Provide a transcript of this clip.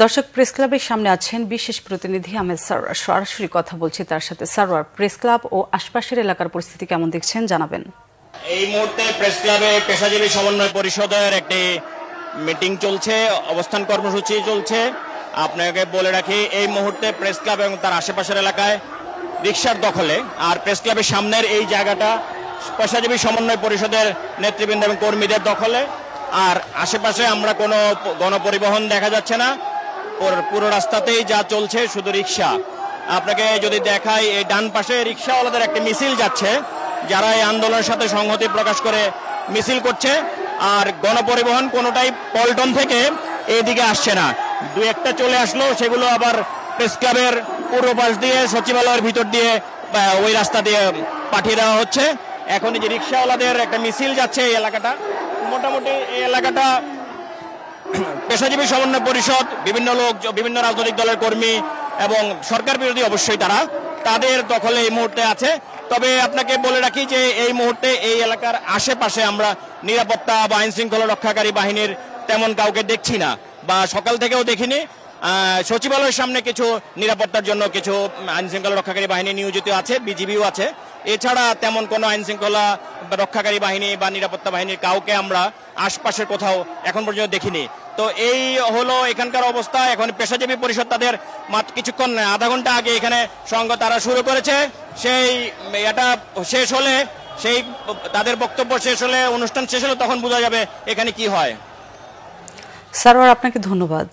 দর্শক, প্রেস ক্লাবের সামনে আছেন বিশেষ প্রতিনিধি আহমেদ সারোয়ার। সরাসরি কথা বলছি তার সাথে। সারোয়ার, প্রেস ক্লাব ও আশপাশের এলাকার পরিস্থিতি কেমন দেখছেন জানাবেন। এই মুহূর্তে প্রেস ক্লাবে পেশাজীবী সমন্বয় পরিষদের একটি মিটিং চলছে, অবস্থান কর্মসূচি চলছে। আপনাকে বলে রাখি, এই মুহূর্তে প্রেস ক্লাব এবং তার আশেপাশের এলাকায় রিকশার দখলে, আর প্রেস ক্লাবের সামনের এই জায়গাটা পেশাজীবী সমন্বয় পরিষদের নেতৃবৃন্দ এবং কর্মীদের দখলে। আর আশেপাশে আমরা কোনো গণপরিবহন দেখা যাচ্ছে না, পুরো রাস্তাতেই যা চলছে শুধু রিকশা। আপনাকে যদি দেখাই, এই ডান পাশে রিকশাওয়ালাদের একটি মিছিল যাচ্ছে, যারা এই আন্দোলনের সাথে সংহতি প্রকাশ করে মিছিল করছে। আর গণপরিবহন কোনোটাই পল্টন থেকে এইদিকে আসছে না, দু একটা চলে আসলো, সেগুলো আবার প্রেস ক্লাবের পূর্ব পাশ দিয়ে সচিবালয়ের ভিতর দিয়ে ওই রাস্তা দিয়ে পাঠিয়ে দেওয়া হচ্ছে। এখন এই যে রিকশাওয়ালাদের একটা মিছিল যাচ্ছে, এই এলাকাটা মোটামুটি এই এলাকাটা পেশাজীবী সমন্বয় পরিষদ, বিভিন্ন লোক, বিভিন্ন রাজনৈতিক দলের কর্মী এবং সরকার বিরোধী অবশ্যই তাদের দখলে এই মুহূর্তে আছে। তবে আপনাকে বলে রাখি যে এই মুহূর্তে এই এলাকার আশেপাশে আমরা নিরাপত্তা বা আইন শৃঙ্খলা রক্ষাকারী বাহিনীর তেমন কাউকে দেখছি না, বা সকাল থেকেও দেখিনি। সচিবালয়ের সামনে কিছু নিরাপত্তার জন্য কিছু আইন শৃঙ্খলা রক্ষাকারী বাহিনী নিয়োজিত আছে, বিজিবিও আছে। এছাড়া তেমন কোনো আইন শৃঙ্খলা রক্ষাকারী বাহিনী বা নিরাপত্তা বাহিনীর কাউকে আমরা আশপাশের কোথাও এখন পর্যন্ত দেখিনি। তো এই হলো এখানকার অবস্থা। এখন পেশাজীবী পরিষদ তাদের মাত্র কিছুক্ষণ, আধা ঘন্টা আগে এখানে সংঘ তারা শুরু করেছে। সেই এটা শেষ হলে, সেই তাদের বক্তব্য শেষ হলে, অনুষ্ঠান শেষ হলে তখন বোঝা যাবে এখানে কি হয়। সারোয়ার, আপনাকে ধন্যবাদ।